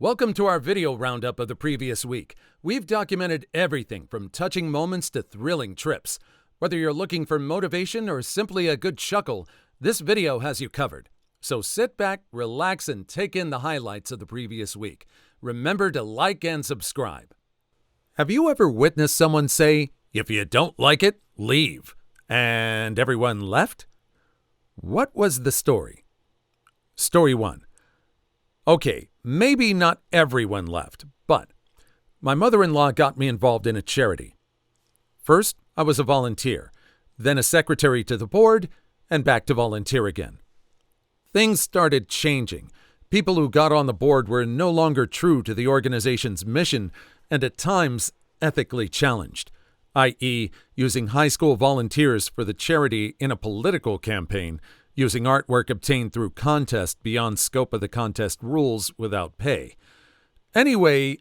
Welcome to our video roundup of the previous week. We've documented everything from touching moments to thrilling trips. Whether you're looking for motivation or simply a good chuckle, this video has you covered. So sit back, relax, and take in the highlights of the previous week. Remember to like and subscribe. Have you ever witnessed someone say, "If you don't like it, leave," and everyone left? What was the story? Story 1. Okay, maybe not everyone left, but my mother-in-law got me involved in a charity. First, I was a volunteer, then a secretary to the board, and back to volunteer again. Things started changing. People who got on the board were no longer true to the organization's mission and at times ethically challenged, i.e., using high school volunteers for the charity in a political campaign, using artwork obtained through contest beyond scope of the contest rules without pay. Anyway,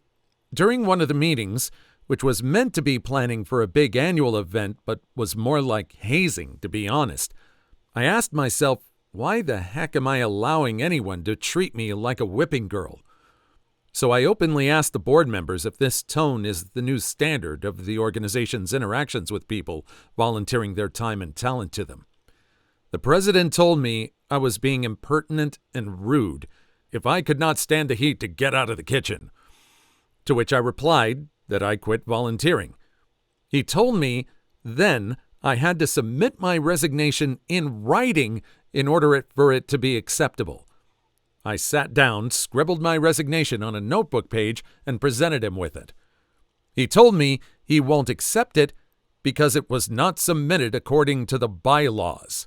during one of the meetings, which was meant to be planning for a big annual event but was more like hazing, to be honest, I asked myself, why the heck am I allowing anyone to treat me like a whipping girl? So I openly asked the board members if this tone is the new standard of the organization's interactions with people volunteering their time and talent to them. The president told me I was being impertinent and rude if I could not stand the heat to get out of the kitchen. To which I replied that I quit volunteering. He told me then I had to submit my resignation in writing in order for it to be acceptable. I sat down, scribbled my resignation on a notebook page, and presented him with it. He told me he won't accept it because it was not submitted according to the bylaws.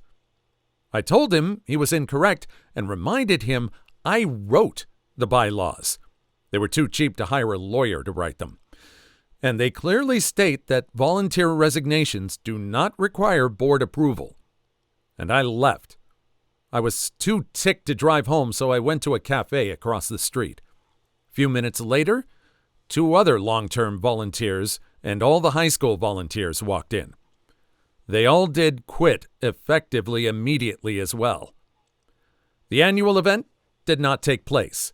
I told him he was incorrect and reminded him I wrote the bylaws. They were too cheap to hire a lawyer to write them. And they clearly state that volunteer resignations do not require board approval. And I left. I was too ticked to drive home, so I went to a cafe across the street. A few minutes later, 2 other long-term volunteers and all the high school volunteers walked in. They all did quit effectively immediately as well. The annual event did not take place.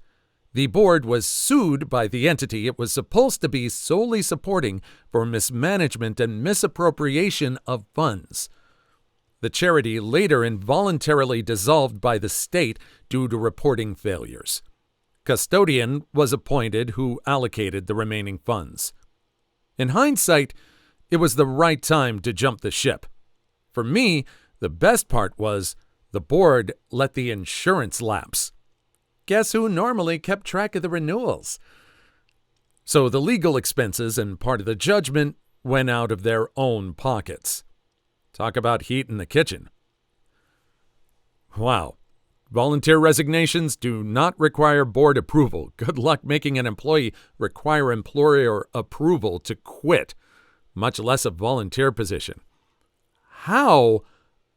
The board was sued by the entity it was supposed to be solely supporting for mismanagement and misappropriation of funds. The charity later involuntarily dissolved by the state due to reporting failures. Custodian was appointed who allocated the remaining funds. In hindsight, it was the right time to jump the ship. For me, the best part was the board let the insurance lapse. Guess who normally kept track of the renewals? So the legal expenses and part of the judgment went out of their own pockets. Talk about heat in the kitchen. Wow. Volunteer resignations do not require board approval. Good luck making an employee require employer approval to quit, much less a volunteer position. How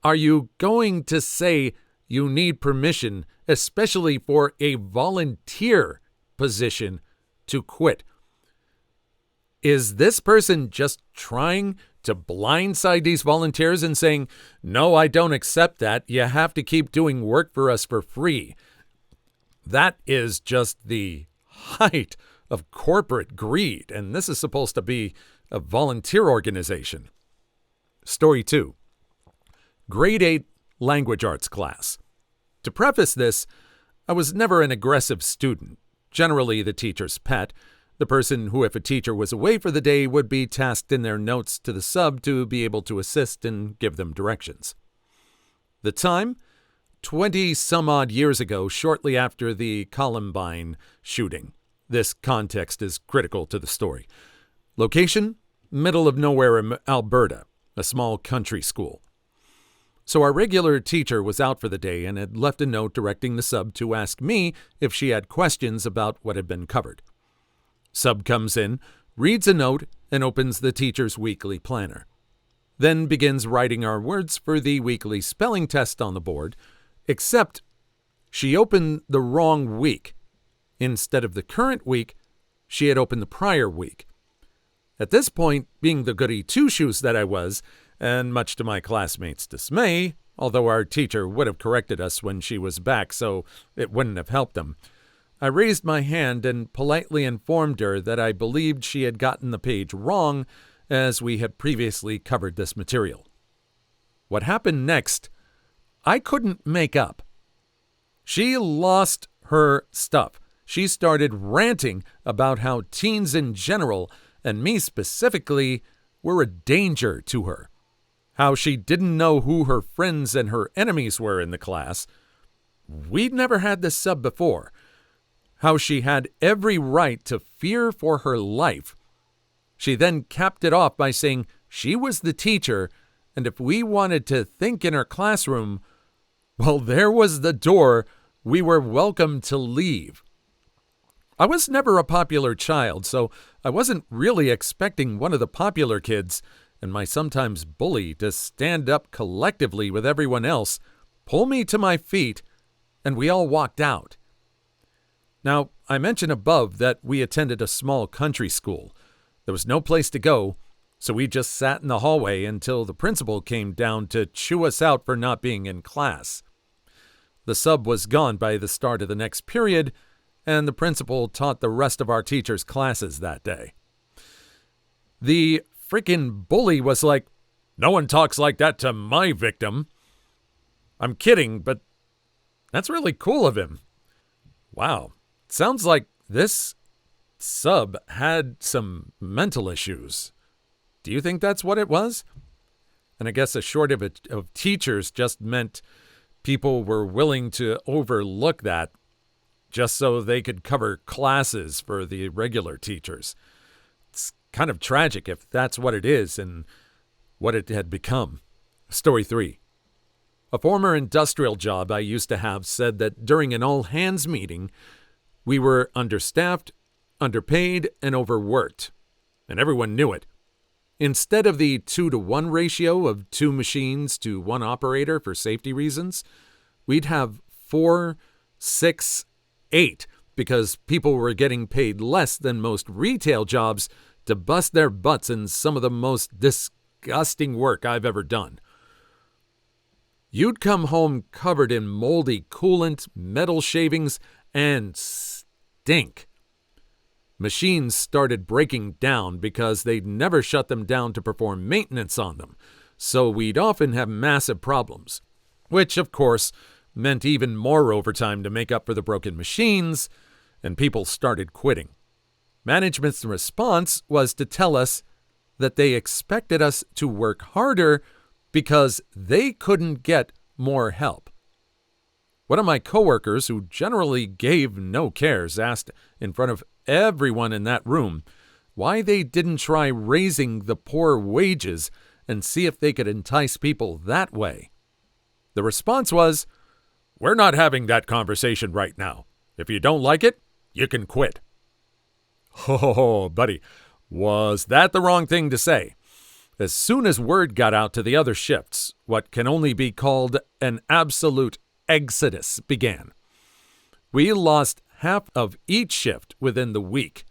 are you going to say you need permission, especially for a volunteer position, to quit? Is this person just trying to blindside these volunteers and saying, "No, I don't accept that. You have to keep doing work for us for free"? That is just the height of corporate greed, and this is supposed to be a volunteer organization. Story 2. Grade 8 language arts class. To preface this, I was never an aggressive student, generally the teacher's pet, the person who, if a teacher was away for the day, would be tasked in their notes to the sub to be able to assist and give them directions. The time? 20-some-odd years ago, shortly after the Columbine shooting. This context is critical to the story. Location? Middle of nowhere in Alberta, a small country school. So our regular teacher was out for the day and had left a note directing the sub to ask me if she had questions about what had been covered. Sub comes in, reads a note, and opens the teacher's weekly planner. Then begins writing our words for the weekly spelling test on the board, except she opened the wrong week. Instead of the current week, she had opened the prior week. At this point, being the goody two-shoes that I was, and much to my classmates' dismay, although our teacher would have corrected us when she was back, so it wouldn't have helped them, I raised my hand and politely informed her that I believed she had gotten the page wrong, as we had previously covered this material. What happened next, I couldn't make up. She lost her stuff. She started ranting about how teens in general, and me specifically, were a danger to her. How she didn't know who her friends and her enemies were in the class. We'd never had this sub before. How she had every right to fear for her life. She then capped it off by saying she was the teacher, and if we wanted to think in her classroom, well, there was the door. We were welcome to leave. I was never a popular child, so I wasn't really expecting one of the popular kids and my sometimes bully to stand up collectively with everyone else, pull me to my feet, and we all walked out. Now, I mentioned above that we attended a small country school. There was no place to go, so we just sat in the hallway until the principal came down to chew us out for not being in class. The sub was gone by the start of the next period, and the principal taught the rest of our teachers' classes that day. The freaking bully was like, "No one talks like that to my victim." I'm kidding, but that's really cool of him. Wow. Sounds like this sub had some mental issues. Do you think that's what it was? And I guess a shortage of teachers just meant people were willing to overlook that just so they could cover classes for the regular teachers. It's kind of tragic if that's what it is and what it had become. Story 3. A former industrial job I used to have said that during an all-hands meeting, we were understaffed, underpaid, and overworked. And everyone knew it. Instead of the 2-to-1 ratio of 2 machines to 1 operator for safety reasons, we'd have 4, 6, 8 because people were getting paid less than most retail jobs to bust their butts in some of the most disgusting work I've ever done. You'd come home covered in moldy coolant, metal shavings, and stink. Machines started breaking down because they'd never shut them down to perform maintenance on them, so we'd often have massive problems, which, of course, meant even more overtime to make up for the broken machines, and people started quitting. Management's response was to tell us that they expected us to work harder because they couldn't get more help. One of my coworkers, who generally gave no cares, asked in front of everyone in that room why they didn't try raising the poor wages and see if they could entice people that way. The response was, "We're not having that conversation right now. If you don't like it, you can quit." Oh, buddy, was that the wrong thing to say? As soon as word got out to the other shifts, what can only be called an absolute exodus began. We lost half of each shift within the week.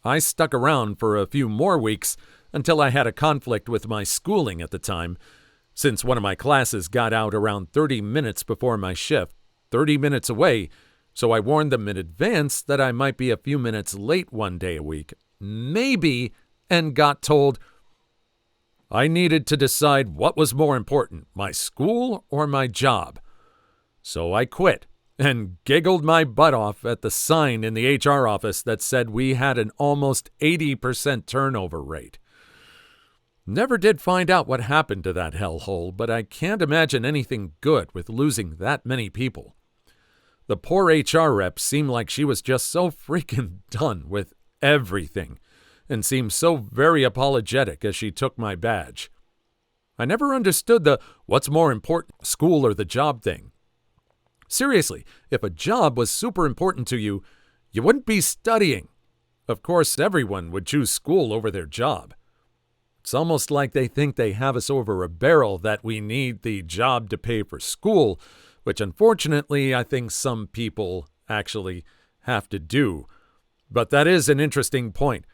I stuck around for a few more weeks until I had a conflict with my schooling at the time, since one of my classes got out around 30 minutes before my shift, 30 minutes away, so I warned them in advance that I might be a few minutes late one day a week, maybe, and got told I needed to decide what was more important, my school or my job. So I quit and giggled my butt off at the sign in the HR office that said we had an almost 80% turnover rate. Never did find out what happened to that hellhole, but I can't imagine anything good with losing that many people. The poor HR rep seemed like she was just so freaking done with everything and seemed so very apologetic as she took my badge. I never understood the what's more important, school or the job thing. Seriously, if a job was super important to you, you wouldn't be studying. Of course, everyone would choose school over their job. It's almost like they think they have us over a barrel that we need the job to pay for school, which unfortunately I think some people actually have to do. But that is an interesting point.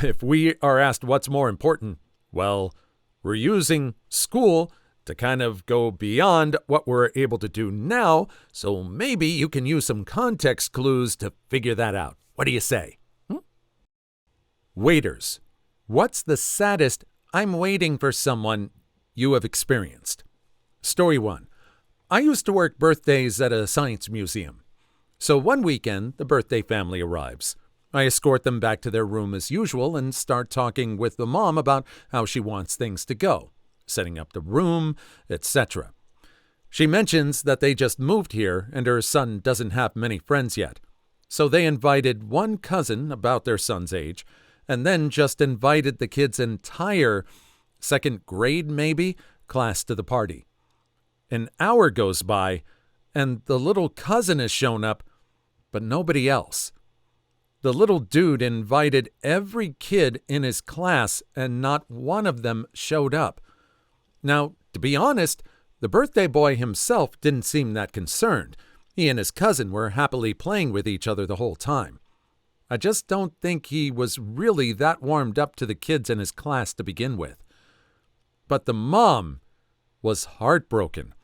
If we are asked what's more important, well, we're using school to kind of go beyond what we're able to do now, so maybe you can use some context clues to figure that out. What do you say? Waiters. What's the saddest "I'm waiting for someone" you have experienced? Story 1. I used to work birthdays at a science museum. So one weekend, the birthday family arrives. I escort them back to their room as usual and start talking with the mom about how she wants things to go, setting up the room, etc. She mentions that they just moved here and her son doesn't have many friends yet. So they invited one cousin about their son's age, and then just invited the kid's entire second grade, maybe, class to the party. An hour goes by, and the little cousin has shown up, but nobody else. The little dude invited every kid in his class, and not one of them showed up. Now, to be honest, the birthday boy himself didn't seem that concerned. He and his cousin were happily playing with each other the whole time. I just don't think he was really that warmed up to the kids in his class to begin with. But the mom was heartbroken.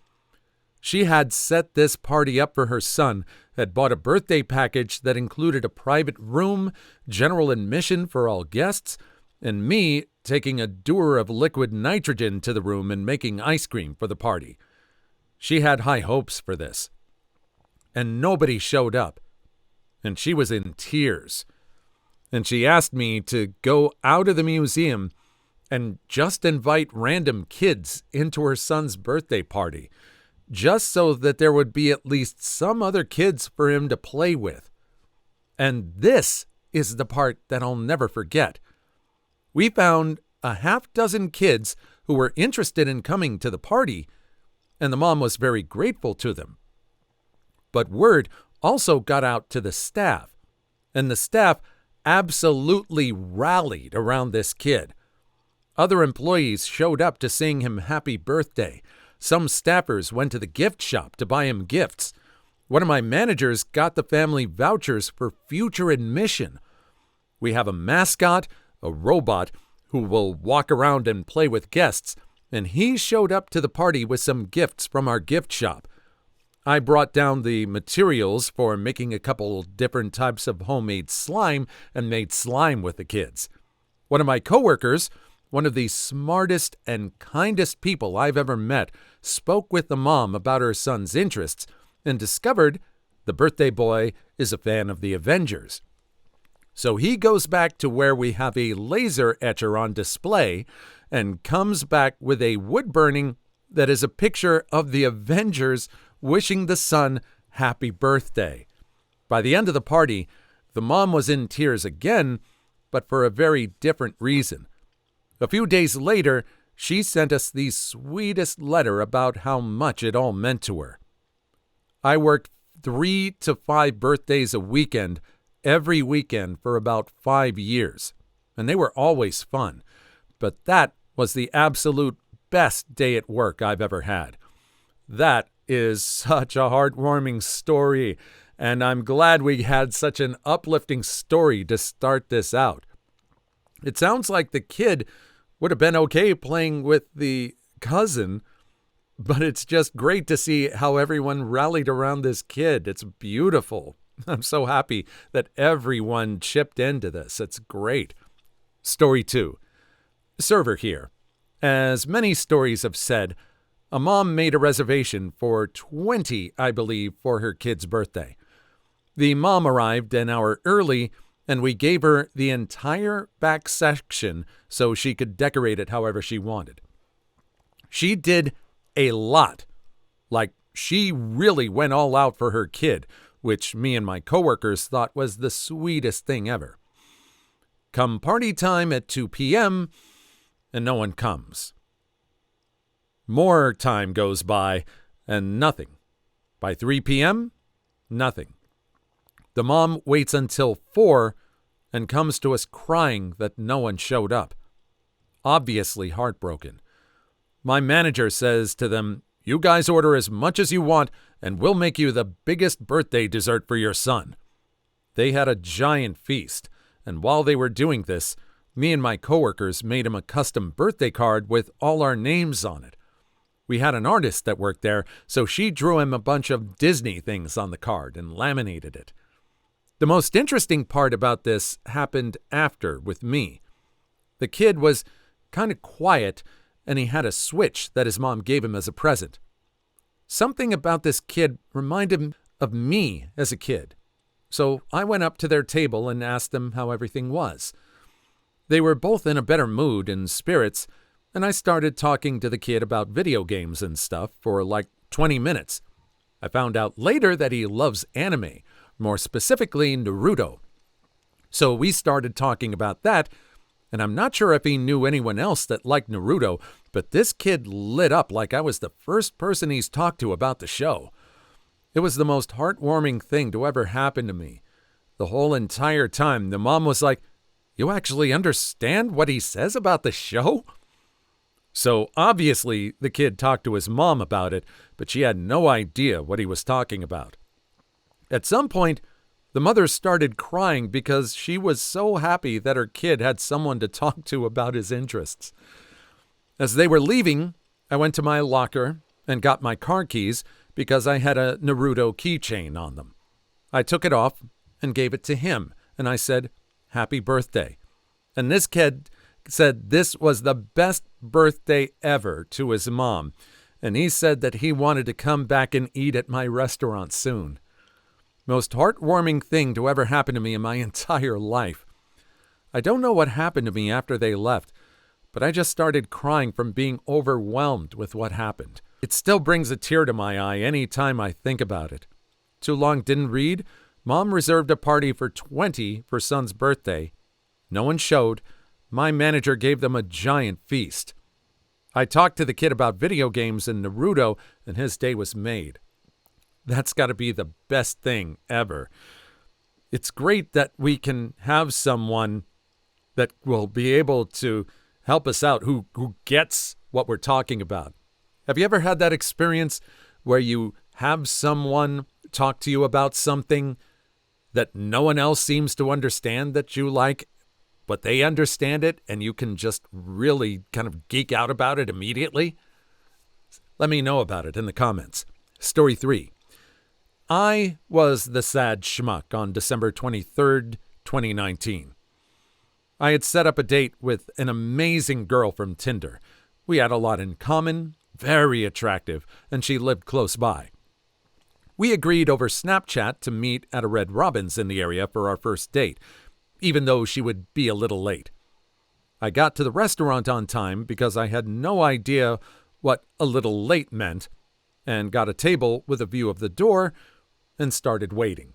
She had set this party up for her son, had bought a birthday package that included a private room, general admission for all guests, and me taking a dewar of liquid nitrogen to the room and making ice cream for the party. She had high hopes for this. And nobody showed up. And she was in tears. And she asked me to go out of the museum and just invite random kids into her son's birthday party, just so that there would be at least some other kids for him to play with. And this is the part that I'll never forget. We found a half dozen kids who were interested in coming to the party, and the mom was very grateful to them. But word also got out to the staff, and the staff absolutely rallied around this kid. Other employees showed up to sing him happy birthday. Some staffers went to the gift shop to buy him gifts. One of my managers got the family vouchers for future admission. We have a mascot, a robot, who will walk around and play with guests, and he showed up to the party with some gifts from our gift shop. I brought down the materials for making a couple different types of homemade slime and made slime with the kids. One of my coworkers, one of the smartest and kindest people I've ever met, spoke with the mom about her son's interests and discovered the birthday boy is a fan of the Avengers. So he goes back to where we have a laser etcher on display and comes back with a wood burning that is a picture of the Avengers wishing the son happy birthday. By the end of the party, the mom was in tears again, but for a very different reason. A few days later, she sent us the sweetest letter about how much it all meant to her. I worked 3 to 5 birthdays a weekend, every weekend for about 5 years, and they were always fun. But that was the absolute best day at work I've ever had. That is such a heartwarming story, and I'm glad we had such an uplifting story to start this out. It sounds like the kid would have been okay playing with the cousin, but it's just great to see how everyone rallied around this kid. It's beautiful. I'm so happy that everyone chipped into this. It's great. Story 2. Server here. As many stories have said, a mom made a reservation for 20, I believe, for her kid's birthday. The mom arrived an hour early, and we gave her the entire back section so she could decorate it however she wanted. She did a lot. Like, she really went all out for her kid, which me and my coworkers thought was the sweetest thing ever. Come party time at 2 p.m., and no one comes. More time goes by, and nothing. By 3 p.m., nothing. The mom waits until 4 and comes to us crying that no one showed up. Obviously heartbroken. My manager says to them, "You guys order as much as you want, and we'll make you the biggest birthday dessert for your son." They had a giant feast, and while they were doing this, me and my coworkers made him a custom birthday card with all our names on it. We had an artist that worked there, so she drew him a bunch of Disney things on the card and laminated it. The most interesting part about this happened after with me. The kid was kind of quiet, and he had a Switch that his mom gave him as a present. Something about this kid reminded him of me as a kid. So I went up to their table and asked them how everything was. They were both in a better mood and spirits, and I started talking to the kid about video games and stuff for like 20 minutes. I found out later that he loves anime, more specifically Naruto. So we started talking about that, and I'm not sure if he knew anyone else that liked Naruto, but this kid lit up like I was the first person he's talked to about the show. It was the most heartwarming thing to ever happen to me. The whole entire time, the mom was like, "You actually understand what he says about the show?" So obviously the kid talked to his mom about it, but she had no idea what he was talking about. At some point, the mother started crying because she was so happy that her kid had someone to talk to about his interests. As they were leaving, I went to my locker and got my car keys because I had a Naruto keychain on them. I took it off and gave it to him, and I said, "Happy birthday." And this kid said this was the best birthday ever to his mom, and he said that he wanted to come back and eat at my restaurant soon. Most heartwarming thing to ever happen to me in my entire life. I don't know what happened to me after they left, but I just started crying from being overwhelmed with what happened. It still brings a tear to my eye any time I think about it. Too long didn't read. Mom reserved a party for 20 for son's birthday. No one showed. My manager gave them a giant feast. I talked to the kid about video games and Naruto, and his day was made. That's got to be the best thing ever. It's great that we can have someone that will be able to help us out who gets what we're talking about. Have you ever had that experience where you have someone talk to you about something that no one else seems to understand that you like, but they understand it and you can just really kind of geek out about it immediately? Let me know about it in the comments. Story 3. I was the sad schmuck on December 23rd, 2019. I had set up a date with an amazing girl from Tinder. We had a lot in common, very attractive, and she lived close by. We agreed over Snapchat to meet at a Red Robin's in the area for our first date, even though she would be a little late. I got to the restaurant on time because I had no idea what a little late meant, and got a table with a view of the door and started waiting.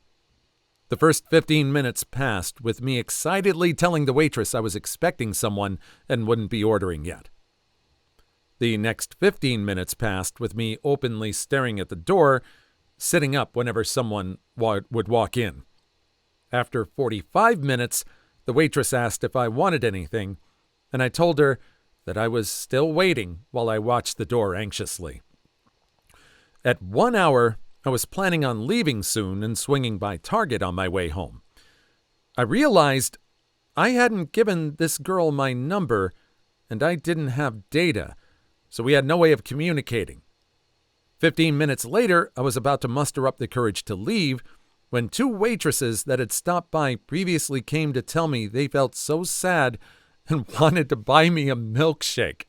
The first 15 minutes passed with me excitedly telling the waitress I was expecting someone and wouldn't be ordering yet. The next 15 minutes passed with me openly staring at the door, sitting up whenever someone would walk in. After 45 minutes, the waitress asked if I wanted anything, and I told her that I was still waiting while I watched the door anxiously. At 1 hour, I was planning on leaving soon and swinging by Target on my way home. I realized I hadn't given this girl my number, and I didn't have data, so we had no way of communicating. 15 minutes later, I was about to muster up the courage to leave when 2 waitresses that had stopped by previously came to tell me they felt so sad and wanted to buy me a milkshake.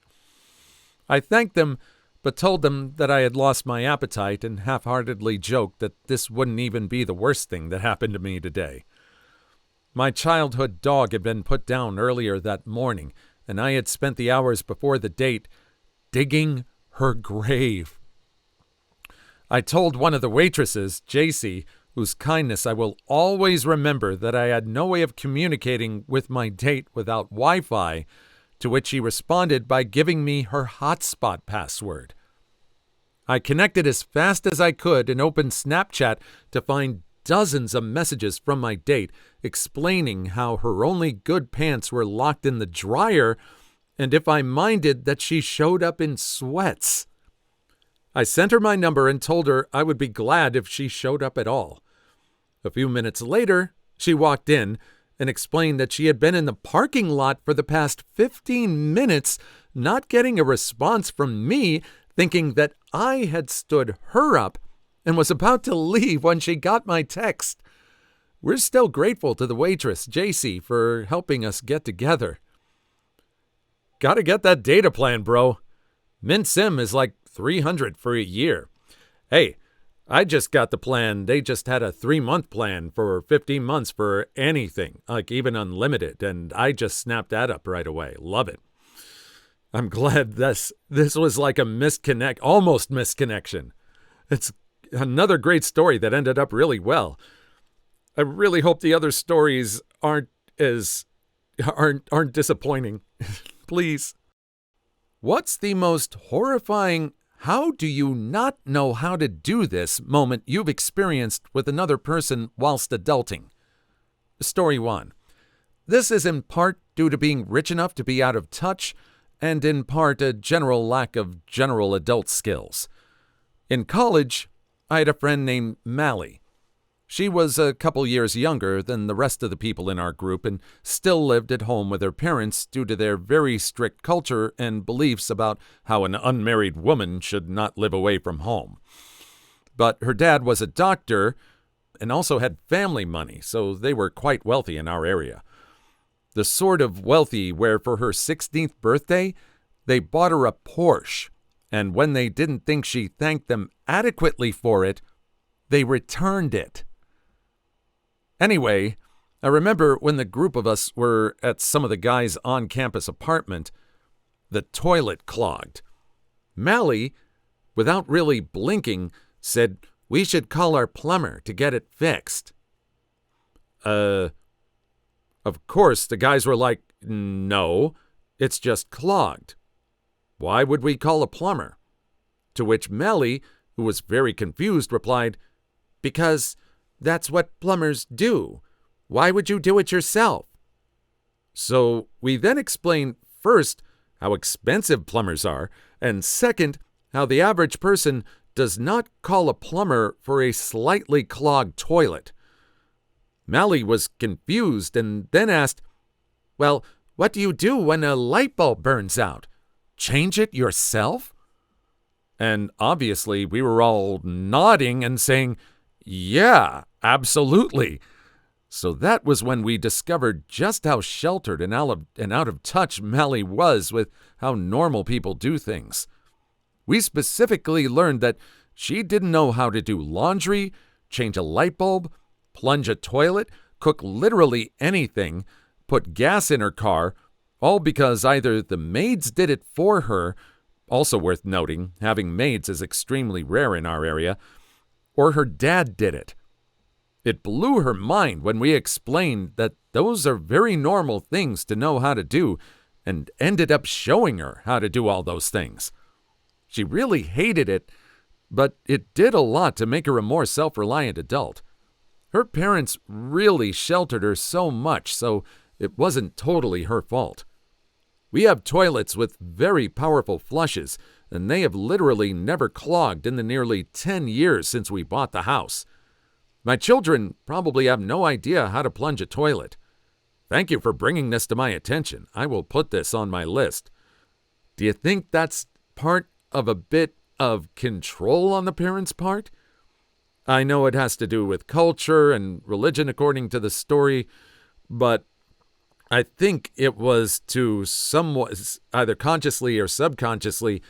I thanked them, but told them that I had lost my appetite and half-heartedly joked that this wouldn't even be the worst thing that happened to me today. My childhood dog had been put down earlier that morning, and I had spent the hours before the date digging her grave. I told one of the waitresses, JC, whose kindness I will always remember, that I had no way of communicating with my date without Wi-Fi, to which she responded by giving me her hotspot password. I connected as fast as I could and opened Snapchat to find dozens of messages from my date explaining how her only good pants were locked in the dryer and if I minded that she showed up in sweats. I sent her my number and told her I would be glad if she showed up at all. A few minutes later, she walked in and explained that she had been in the parking lot for the past 15 minutes, not getting a response from me thinking that I had stood her up and was about to leave when she got my text. We're still grateful to the waitress, JC, for helping us get together. Gotta get that data plan, bro. MintSim is like $300 for a year. Hey, I just got the plan. They just had a 3-month plan for 15 months for anything, like even unlimited, and I just snapped that up right away. Love it. I'm glad this was like a almost misconnection. It's another great story that ended up really well. I really hope the other stories aren't disappointing. Please. What's the most horrifying "how do you not know how to do this" moment you've experienced with another person whilst adulting? Story 1. This is in part due to being rich enough to be out of touch, and in part a general lack of general adult skills. In college, I had a friend named Mally. She was a couple years younger than the rest of the people in our group and still lived at home with her parents due to their very strict culture and beliefs about how an unmarried woman should not live away from home. But her dad was a doctor and also had family money, so they were quite wealthy in our area. The sort of wealthy where for her 16th birthday, they bought her a Porsche, and when they didn't think she thanked them adequately for it, they returned it. Anyway, I remember when the group of us were at some of the guys' on-campus apartment, the toilet clogged. Mally, without really blinking, said we should call our plumber to get it fixed. Of course, the guys were like, no, it's just clogged. Why would we call a plumber? To which Mally, who was very confused, replied, because that's what plumbers do. Why would you do it yourself? So we then explained first how expensive plumbers are, and second, how the average person does not call a plumber for a slightly clogged toilet. Mally was confused and then asked, well, what do you do when a light bulb burns out? Change it yourself? And obviously we were all nodding and saying, yeah, absolutely. So that was when we discovered just how sheltered and out of touch Mally was with how normal people do things. We specifically learned that she didn't know how to do laundry, change a light bulb, plunge a toilet, cook literally anything, put gas in her car, all because either the maids did it for her, also worth noting, having maids is extremely rare in our area, or her dad did it. It blew her mind when we explained that those are very normal things to know how to do, and ended up showing her how to do all those things. She really hated it, but it did a lot to make her a more self-reliant adult. Her parents really sheltered her so much, so it wasn't totally her fault. We have toilets with very powerful flushes, and they have literally never clogged in the nearly 10 years since we bought the house. My children probably have no idea how to plunge a toilet. Thank you for bringing this to my attention. I will put this on my list. Do you think that's part of a bit of control on the parents' part? I know it has to do with culture and religion according to the story, but I think it was to somewhat, either consciously or subconsciously,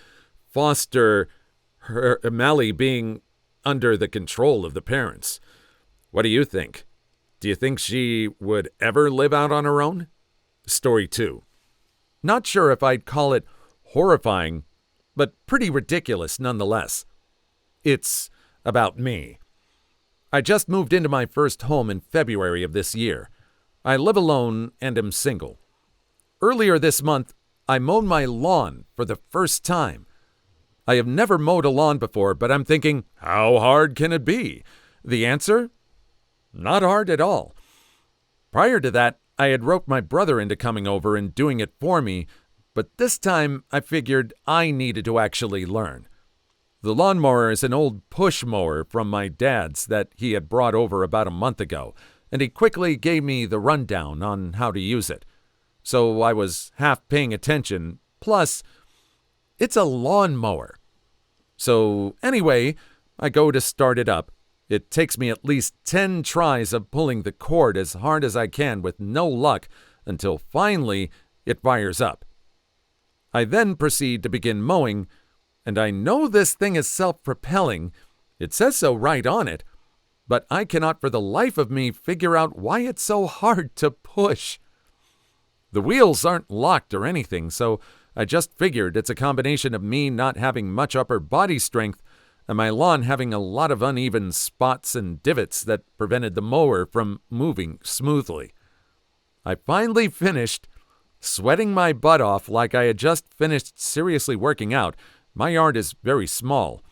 foster Mally being under the control of the parents. What do you think? Do you think she would ever live out on her own? Story 2. Not sure if I'd call it horrifying, but pretty ridiculous nonetheless. It's about me. I just moved into my first home in February of this year. I live alone and am single. Earlier this month, I mowed my lawn for the first time. I have never mowed a lawn before, but I'm thinking, how hard can it be? The answer? Not hard at all. Prior to that, I had roped my brother into coming over and doing it for me, but this time I figured I needed to actually learn. The lawnmower is an old push mower from my dad's that he had brought over about a month ago, and he quickly gave me the rundown on how to use it. So I was half paying attention. Plus, it's a lawnmower. So anyway, I go to start it up. It takes me at least 10 tries of pulling the cord as hard as I can with no luck until finally it fires up. I then proceed to begin mowing, and I know this thing is self-propelling. It says so right on it, but I cannot for the life of me figure out why it's so hard to push. The wheels aren't locked or anything, so I just figured it's a combination of me not having much upper body strength and my lawn having a lot of uneven spots and divots that prevented the mower from moving smoothly. I finally finished, sweating my butt off like I had just finished seriously working out. My yard is very small.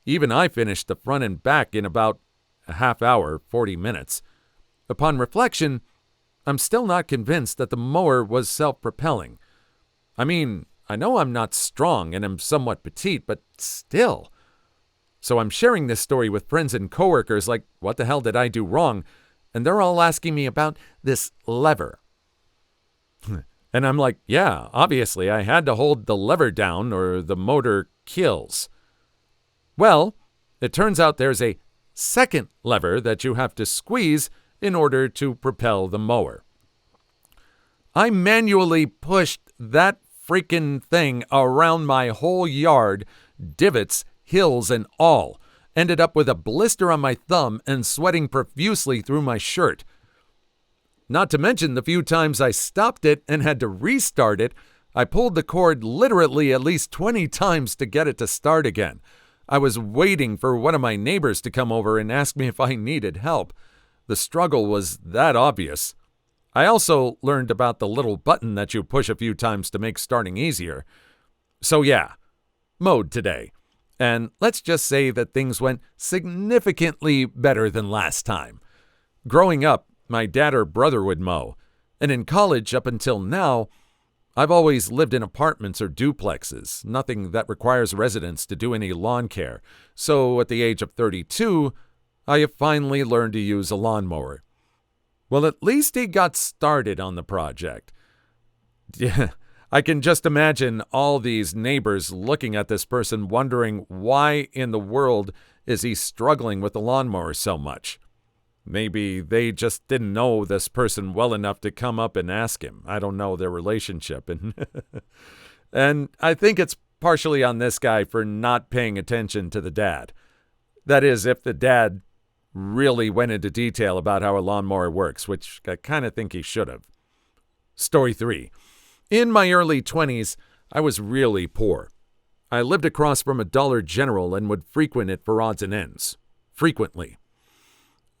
Even I finished the front and back in about a half hour, 40 minutes. Upon reflection, I'm still not convinced that the mower was self-propelling. I mean, I know I'm not strong and am somewhat petite, but still. So I'm sharing this story with friends and coworkers like, what the hell did I do wrong? And they're all asking me about this lever. And I'm like, yeah, obviously I had to hold the lever down or the motor kills. Well, it turns out there's a second lever that you have to squeeze in order to propel the mower. I manually pushed that freaking thing around my whole yard, divots, hills, and all. Ended up with a blister on my thumb and sweating profusely through my shirt. Not to mention the few times I stopped it and had to restart it. I pulled the cord literally at least 20 times to get it to start again. I was waiting for one of my neighbors to come over and ask me if I needed help. The struggle was that obvious. I also learned about the little button that you push a few times to make starting easier. So yeah, mowed today. And let's just say that things went significantly better than last time. Growing up, my dad or brother would mow. And in college up until now, I've always lived in apartments or duplexes, nothing that requires residents to do any lawn care. So at the age of 32, I have finally learned to use a lawnmower. Well, at least he got started on the project. I can just imagine all these neighbors looking at this person wondering why in the world is he struggling with the lawnmower so much. Maybe they just didn't know this person well enough to come up and ask him. I don't know their relationship. And I think it's partially on this guy for not paying attention to the dad. That is, if the dad really went into detail about how a lawnmower works, which I kind of think he should have. Story 3. In my early 20s, I was really poor. I lived across from a Dollar General and would frequent it for odds and ends. Frequently.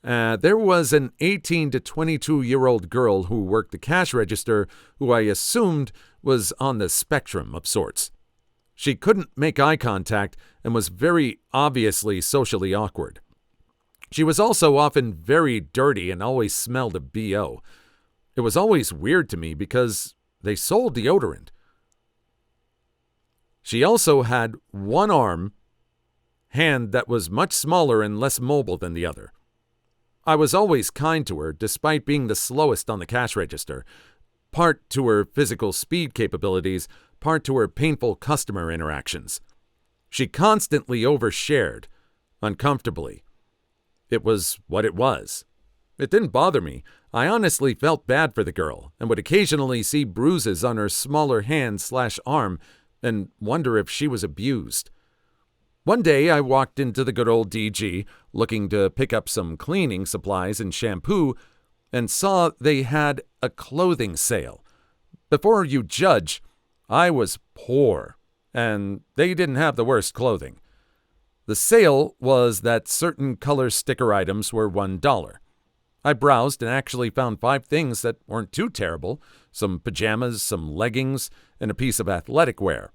There was an 18 to 22-year-old girl who worked the cash register who I assumed was on the spectrum of sorts. She couldn't make eye contact and was very obviously socially awkward. She was also often very dirty and always smelled of BO. It was always weird to me because they sold deodorant. She also had one hand that was much smaller and less mobile than the other. I was always kind to her, despite being the slowest on the cash register, part to her physical speed capabilities, part to her painful customer interactions. She constantly overshared, uncomfortably. It was what it was. It didn't bother me. I honestly felt bad for the girl, and would occasionally see bruises on her smaller hand/arm and wonder if she was abused. One day, I walked into the good old DG, looking to pick up some cleaning supplies and shampoo, and saw they had a clothing sale. Before you judge, I was poor, and they didn't have the worst clothing. The sale was that certain color sticker items were $1. I browsed and actually found 5 things that weren't too terrible, some pajamas, some leggings, and a piece of athletic wear.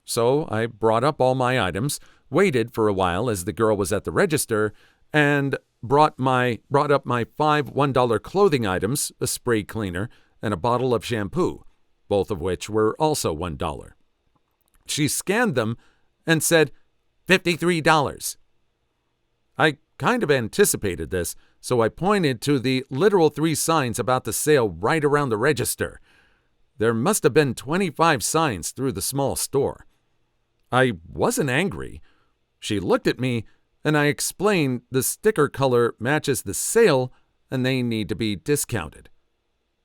So I brought up all my items, waited for a while as the girl was at the register, and brought up my 5 $1 clothing items, a spray cleaner, and a bottle of shampoo, both of which were also $1. She scanned them and said, $53. I kind of anticipated this, so I pointed to the literal 3 signs about the sale right around the register. There must have been 25 signs through the small store. I wasn't angry. She looked at me, and I explained the sticker color matches the sale and they need to be discounted.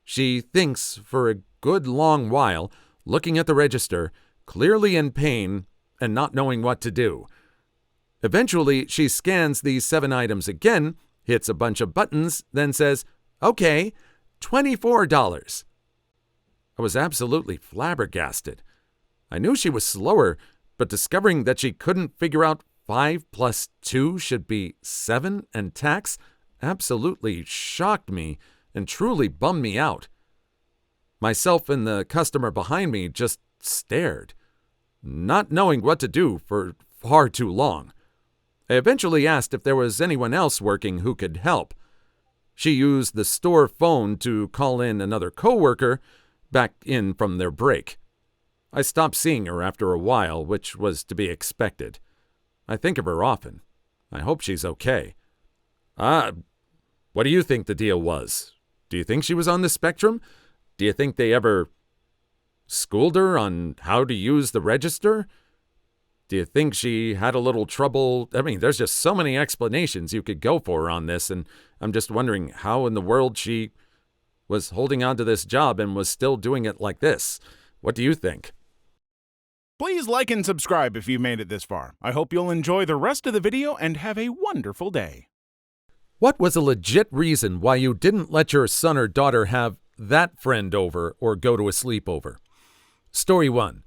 She thinks for a good long while, looking at the register, clearly in pain and not knowing what to do. Eventually, she scans these 7 items again, hits a bunch of buttons, then says, "Okay, $24. I was absolutely flabbergasted. I knew she was slower, but discovering that she couldn't figure out 5 plus 2 should be 7 and tax absolutely shocked me and truly bummed me out. Myself and the customer behind me just stared, not knowing what to do for far too long. I eventually asked if there was anyone else working who could help. She used the store phone to call in another coworker back in from their break. I stopped seeing her after a while, which was to be expected. I think of her often. I hope she's okay. What do you think the deal was? Do you think she was on the spectrum? Do you think they ever schooled her on how to use the register? Do you think she had a little trouble? I mean, there's just so many explanations you could go for on this, and I'm just wondering how in the world she was holding on to this job and was still doing it like this. What do you think? Please like and subscribe if you made it this far. I hope you'll enjoy the rest of the video and have a wonderful day. What was a legit reason why you didn't let your son or daughter have that friend over or go to a sleepover? Story 1.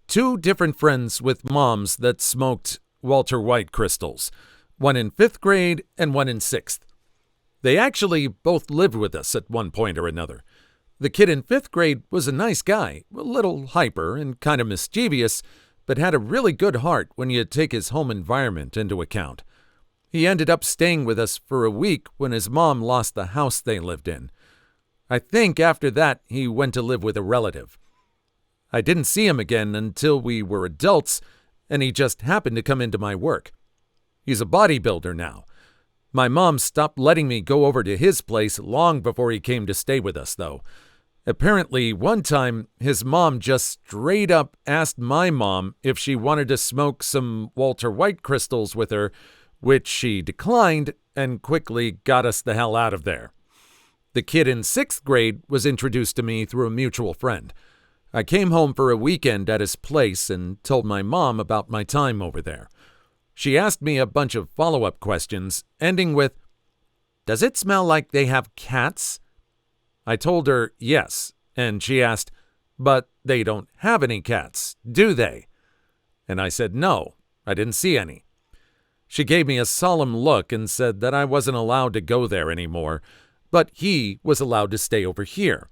2 different friends with moms that smoked Walter White crystals, one in 5th grade and one in 6th. They actually both lived with us at one point or another. The kid in 5th grade was a nice guy, a little hyper and kind of mischievous, but had a really good heart when you take his home environment into account. He ended up staying with us for a week when his mom lost the house they lived in. I think after that he went to live with a relative. I didn't see him again until we were adults, and he just happened to come into my work. He's a bodybuilder now. My mom stopped letting me go over to his place long before he came to stay with us, though. Apparently, one time, his mom just straight up asked my mom if she wanted to smoke some Walter White crystals with her, which she declined and quickly got us the hell out of there. The kid in 6th grade was introduced to me through a mutual friend. I came home for a weekend at his place and told my mom about my time over there. She asked me a bunch of follow-up questions, ending with, "Does it smell like they have cats?" I told her yes, and she asked, "But they don't have any cats, do they?" And I said no, I didn't see any. She gave me a solemn look and said that I wasn't allowed to go there anymore, but he was allowed to stay over here.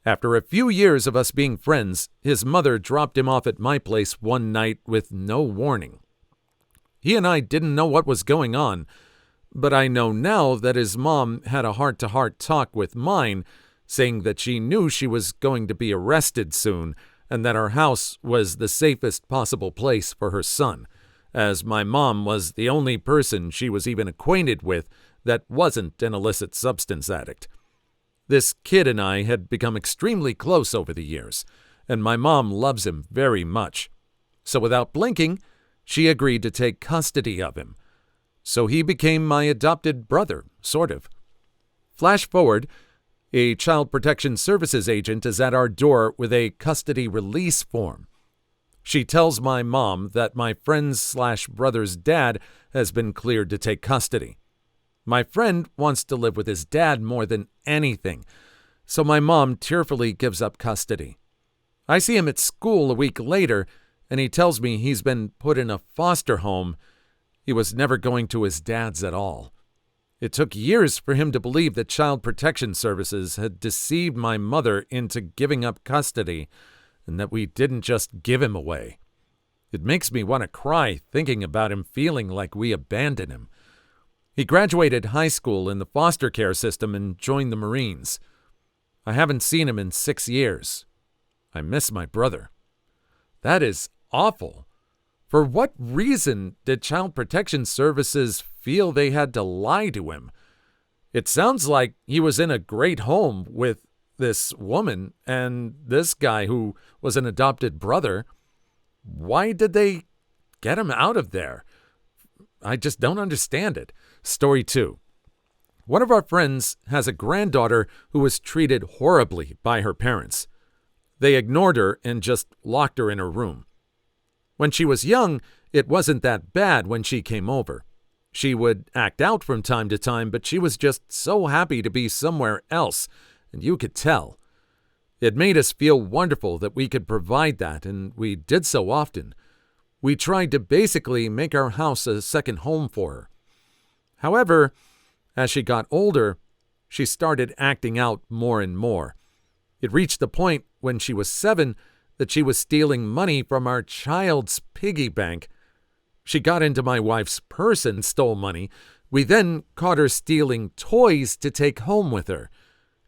After a few years of us being friends, his mother dropped him off at my place one night with no warning. He and I didn't know what was going on, but I know now that his mom had a heart-to-heart talk with mine, saying that she knew she was going to be arrested soon and that our house was the safest possible place for her son, as my mom was the only person she was even acquainted with that wasn't an illicit substance addict. This kid and I had become extremely close over the years, and my mom loves him very much. So without blinking, she agreed to take custody of him. So he became my adopted brother, sort of. Flash forward, a Child Protection Services agent is at our door with a custody release form. She tells my mom that my friend's/brother's dad has been cleared to take custody. My friend wants to live with his dad more than anything, so my mom tearfully gives up custody. I see him at school a week later, and he tells me he's been put in a foster home. He was never going to his dad's at all. It took years for him to believe that Child Protection Services had deceived my mother into giving up custody and that we didn't just give him away. It makes me want to cry thinking about him feeling like we abandoned him. He graduated high school in the foster care system and joined the Marines. I haven't seen him in 6 years. I miss my brother. That is awful. For what reason did Child Protection Services feel they had to lie to him? It sounds like he was in a great home with this woman and this guy who was an adopted brother. Why did they get him out of there? I just don't understand it. Story 2. One of our friends has a granddaughter who was treated horribly by her parents. They ignored her and just locked her in her room. When she was young, it wasn't that bad when she came over. She would act out from time to time, but she was just so happy to be somewhere else, and you could tell. It made us feel wonderful that we could provide that, and we did so often. We tried to basically make our house a second home for her. However, as she got older, she started acting out more and more. It reached the point when she was 7 that she was stealing money from our child's piggy bank. She got into my wife's purse and stole money. We then caught her stealing toys to take home with her.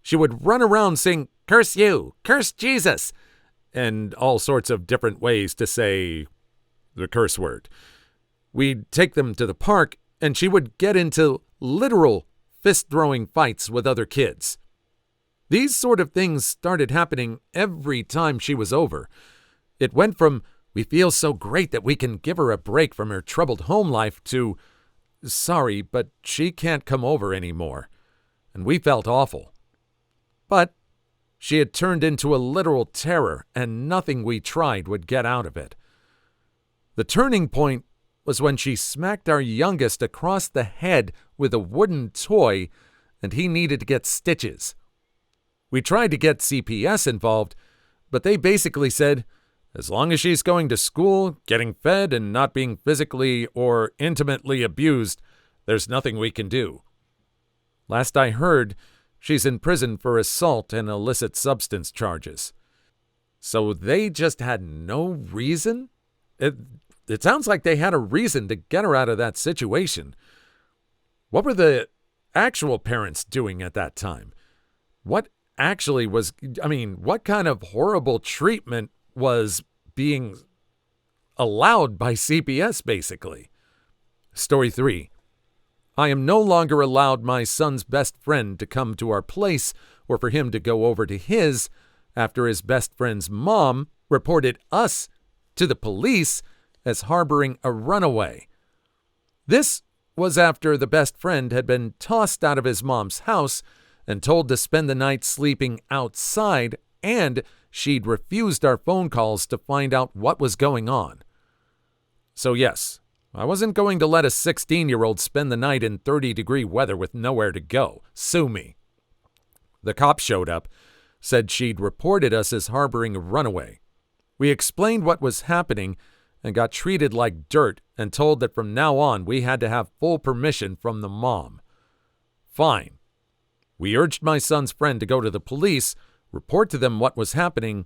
She would run around saying, "Curse you! Curse Jesus!" and all sorts of different ways to say the curse word. We'd take them to the park, and she would get into literal fist-throwing fights with other kids. These sort of things started happening every time she was over. It went from, "We feel so great that we can give her a break from her troubled home life," to, "Sorry, but she can't come over anymore." And we felt awful. But she had turned into a literal terror, and nothing we tried would get out of it. The turning point was when she smacked our youngest across the head with a wooden toy, and he needed to get stitches. We tried to get CPS involved, but they basically said, as long as she's going to school, getting fed, and not being physically or intimately abused, there's nothing we can do. Last I heard, she's in prison for assault and illicit substance charges. So they just had no reason? It sounds like they had a reason to get her out of that situation. What were the actual parents doing at that time? What kind of horrible treatment was being allowed by CPS, basically? Story 3. I am no longer allowed my son's best friend to come to our place or for him to go over to his after his best friend's mom reported us to the police as harboring a runaway. This was after the best friend had been tossed out of his mom's house and told to spend the night sleeping outside, and she'd refused our phone calls to find out what was going on. So yes, I wasn't going to let a 16-year-old spend the night in 30-degree weather with nowhere to go. Sue me. The cops showed up, said she'd reported us as harboring a runaway. We explained what was happening and got treated like dirt and told that from now on we had to have full permission from the mom. Fine. We urged my son's friend to go to the police, report to them what was happening,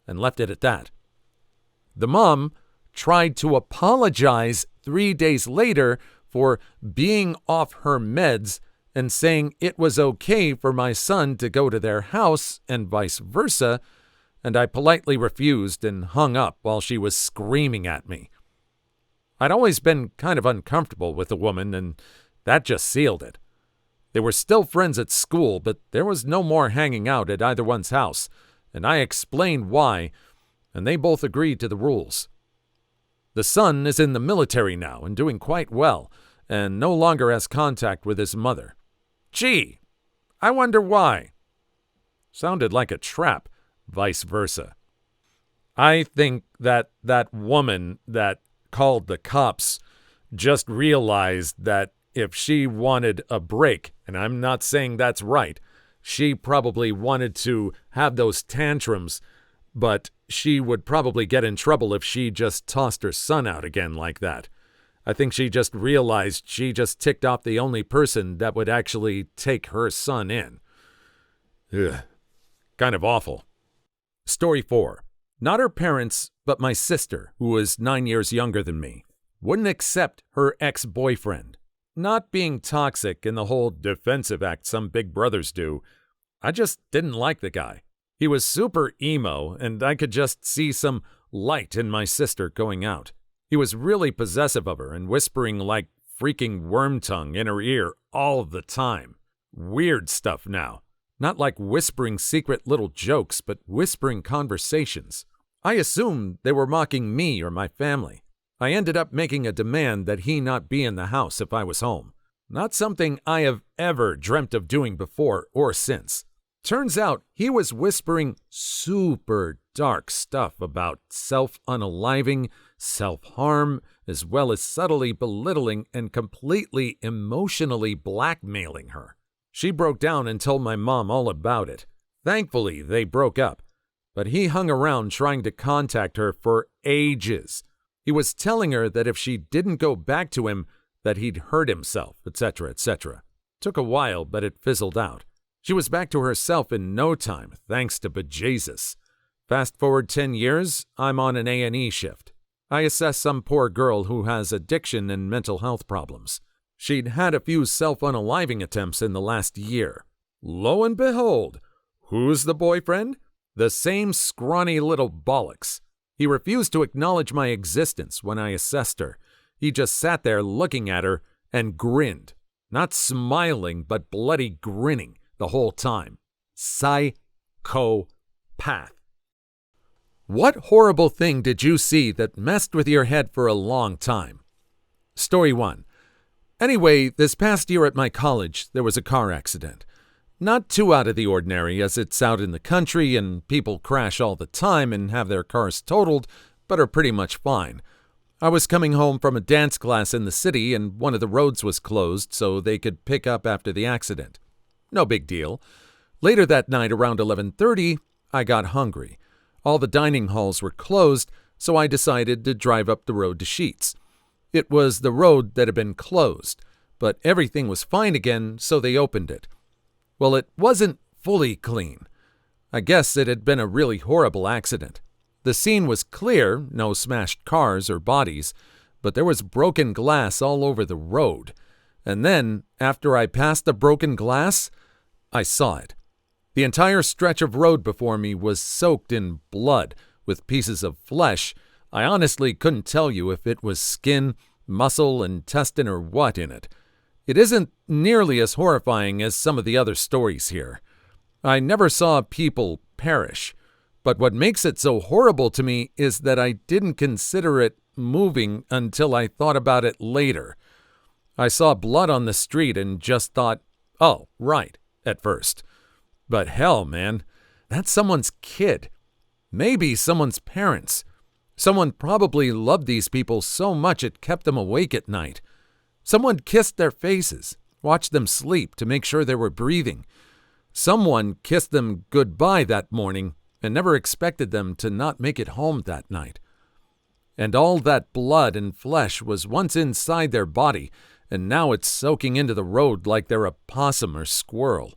and left it at that. The mom tried to apologize 3 days later for being off her meds and saying it was okay for my son to go to their house and vice versa, and I politely refused and hung up while she was screaming at me. I'd always been kind of uncomfortable with the woman, and that just sealed it. They were still friends at school, but there was no more hanging out at either one's house, and I explained why, and they both agreed to the rules. The son is in the military now and doing quite well, and no longer has contact with his mother. Gee, I wonder why. Sounded like a trap, vice versa. I think that woman that called the cops just realized that if she wanted a break, and I'm not saying that's right, she probably wanted to have those tantrums, but she would probably get in trouble if she just tossed her son out again like that. I think she just realized she just ticked off the only person that would actually take her son in. Ugh. Kind of awful. Story 4. Not her parents, but my sister, who was 9 years younger than me, wouldn't accept her ex-boyfriend. Not being toxic in the whole defensive act some big brothers do, I just didn't like the guy. He was super emo, and I could just see some light in my sister going out. He was really possessive of her and whispering like freaking worm tongue in her ear all the time. Weird stuff now. Not like whispering secret little jokes, but whispering conversations. I assumed they were mocking me or my family. I ended up making a demand that he not be in the house if I was home. Not something I have ever dreamt of doing before or since. Turns out he was whispering super dark stuff about self-unaliving, self-harm, as well as subtly belittling and completely emotionally blackmailing her. She broke down and told my mom all about it. Thankfully, they broke up, but he hung around trying to contact her for ages. He was telling her that if she didn't go back to him, that he'd hurt himself, etc., etc. Took a while, but it fizzled out. She was back to herself in no time, thanks to bejesus. Fast forward 10 years, I'm on an A&E shift. I assess some poor girl who has addiction and mental health problems. She'd had a few self-unaliving attempts in the last year. Lo and behold, who's the boyfriend? The same scrawny little bollocks. He refused to acknowledge my existence when I assessed her. He just sat there looking at her and grinned. Not smiling, but bloody grinning the whole time. Psychopath. What horrible thing did you see that messed with your head for a long time? Story 1. Anyway, this past year at my college, there was a car accident. Not too out of the ordinary, as it's out in the country and people crash all the time and have their cars totaled, but are pretty much fine. I was coming home from a dance class in the city and one of the roads was closed so they could pick up after the accident. No big deal. Later that night around 11:30, I got hungry. All the dining halls were closed, so I decided to drive up the road to Sheetz. It was the road that had been closed, but everything was fine again, so they opened it. Well, it wasn't fully clean. I guess it had been a really horrible accident. The scene was clear, no smashed cars or bodies, but there was broken glass all over the road. And then, after I passed the broken glass, I saw it. The entire stretch of road before me was soaked in blood, with pieces of flesh. I honestly couldn't tell you if it was skin, muscle, intestine, or what in it. It isn't nearly as horrifying as some of the other stories here. I never saw people perish, but what makes it so horrible to me is that I didn't consider it moving until I thought about it later. I saw blood on the street and just thought, oh, right, at first. But hell, man, that's someone's kid. Maybe someone's parents. Someone probably loved these people so much it kept them awake at night. Someone kissed their faces, watched them sleep to make sure they were breathing. Someone kissed them goodbye that morning and never expected them to not make it home that night. And all that blood and flesh was once inside their body, and now it's soaking into the road like they're a possum or squirrel.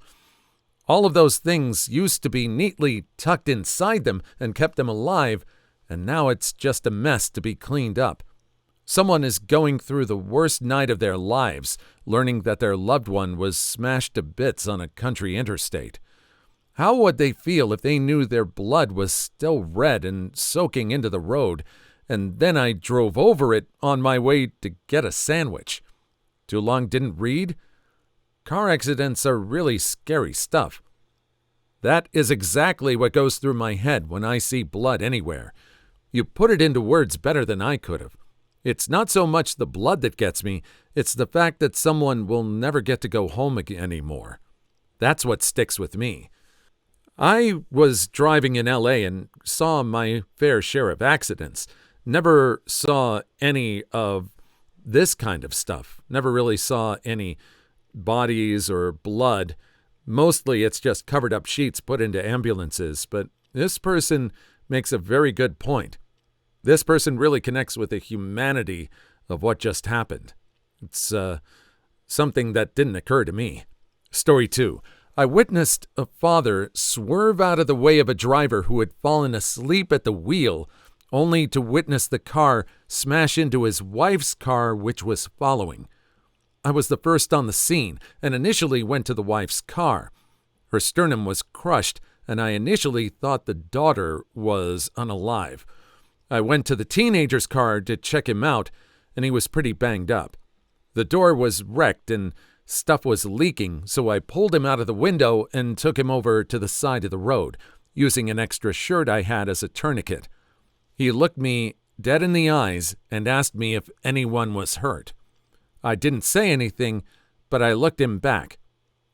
All of those things used to be neatly tucked inside them and kept them alive, and now it's just a mess to be cleaned up. Someone is going through the worst night of their lives, learning that their loved one was smashed to bits on a country interstate. How would they feel if they knew their blood was still red and soaking into the road, and then I drove over it on my way to get a sandwich? Too long didn't read? Car accidents are really scary stuff. That is exactly what goes through my head when I see blood anywhere. You put it into words better than I could have. It's not so much the blood that gets me, it's the fact that someone will never get to go home again anymore. That's what sticks with me. I was driving in LA and saw my fair share of accidents. Never saw any of this kind of stuff. Never really saw any bodies or blood. Mostly it's just covered up sheets put into ambulances, but this person makes a very good point. This person really connects with the humanity of what just happened. It's something that didn't occur to me. Story 2. I witnessed a father swerve out of the way of a driver who had fallen asleep at the wheel, only to witness the car smash into his wife's car, which was following. I was the first on the scene and initially went to the wife's car. Her sternum was crushed, and I initially thought the daughter was unalive. I went to the teenager's car to check him out, and he was pretty banged up. The door was wrecked and stuff was leaking, so I pulled him out of the window and took him over to the side of the road, using an extra shirt I had as a tourniquet. He looked me dead in the eyes and asked me if anyone was hurt. I didn't say anything, but I looked him back.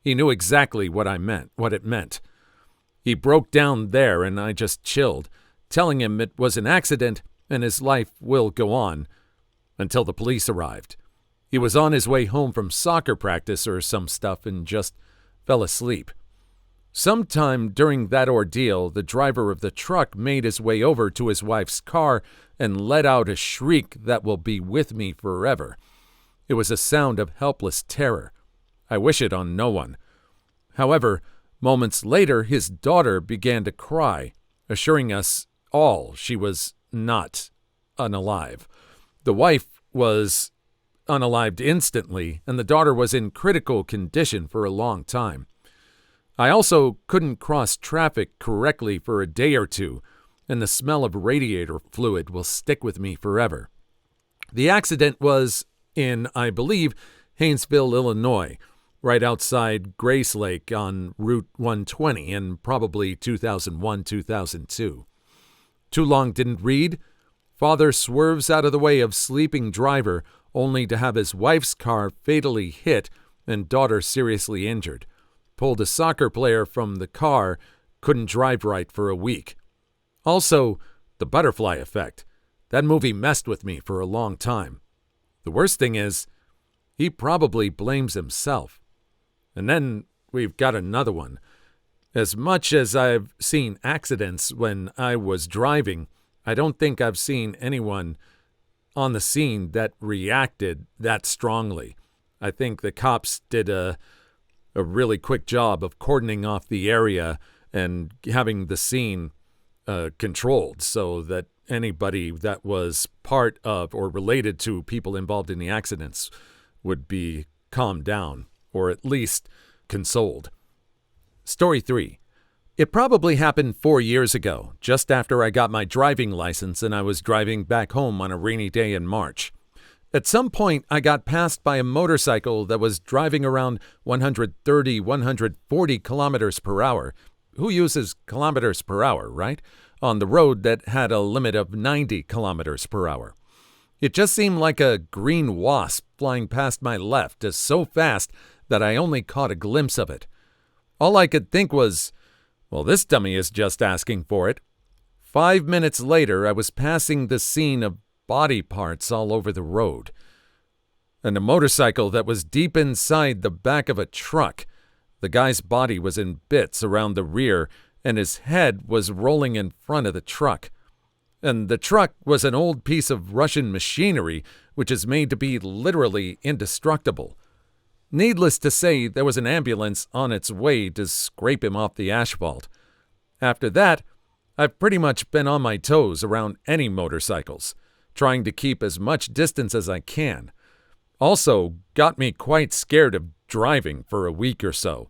He knew exactly what it meant. He broke down there and I just chilled, telling him it was an accident and his life will go on, until the police arrived. He was on his way home from soccer practice or some stuff and just fell asleep. Sometime during that ordeal, the driver of the truck made his way over to his wife's car and let out a shriek that will be with me forever. It was a sound of helpless terror. I wish it on no one. However, moments later, his daughter began to cry, assuring us all she was not unalive. The wife was unalived instantly, and the daughter was in critical condition for a long time. I also couldn't cross traffic correctly for a day or two, and the smell of radiator fluid will stick with me forever. The accident was in, I believe, Haynesville, Illinois, right outside Grace Lake on Route 120 in probably 2001-2002. Too long didn't read. Father swerves out of the way of sleeping driver only to have his wife's car fatally hit and daughter seriously injured. Pulled a soccer player from the car, couldn't drive right for a week. Also, The Butterfly Effect. That movie messed with me for a long time. The worst thing is, he probably blames himself. And then we've got another one. As much as I've seen accidents when I was driving, I don't think I've seen anyone on the scene that reacted that strongly. I think the cops did a really quick job of cordoning off the area and having the scene controlled so that anybody that was part of or related to people involved in the accidents would be calmed down or at least consoled. Story 3. It probably happened 4 years ago, just after I got my driving license and I was driving back home on a rainy day in March. At some point, I got passed by a motorcycle that was driving around 130, 140 kilometers per hour. Who uses kilometers per hour, right? On the road that had a limit of 90 kilometers per hour. It just seemed like a green wasp flying past my left, so fast that I only caught a glimpse of it. All I could think was, well, this dummy is just asking for it. 5 minutes later, I was passing the scene of body parts all over the road, and a motorcycle that was deep inside the back of a truck. The guy's body was in bits around the rear, and his head was rolling in front of the truck. And the truck was an old piece of Russian machinery, which is made to be literally indestructible. Needless to say, there was an ambulance on its way to scrape him off the asphalt. After that, I've pretty much been on my toes around any motorcycles, trying to keep as much distance as I can. Also, got me quite scared of driving for a week or so.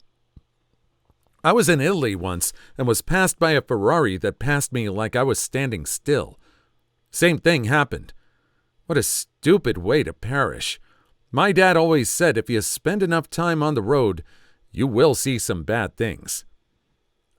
I was in Italy once and was passed by a Ferrari that passed me like I was standing still. Same thing happened. What a stupid way to perish. My dad always said if you spend enough time on the road, you will see some bad things.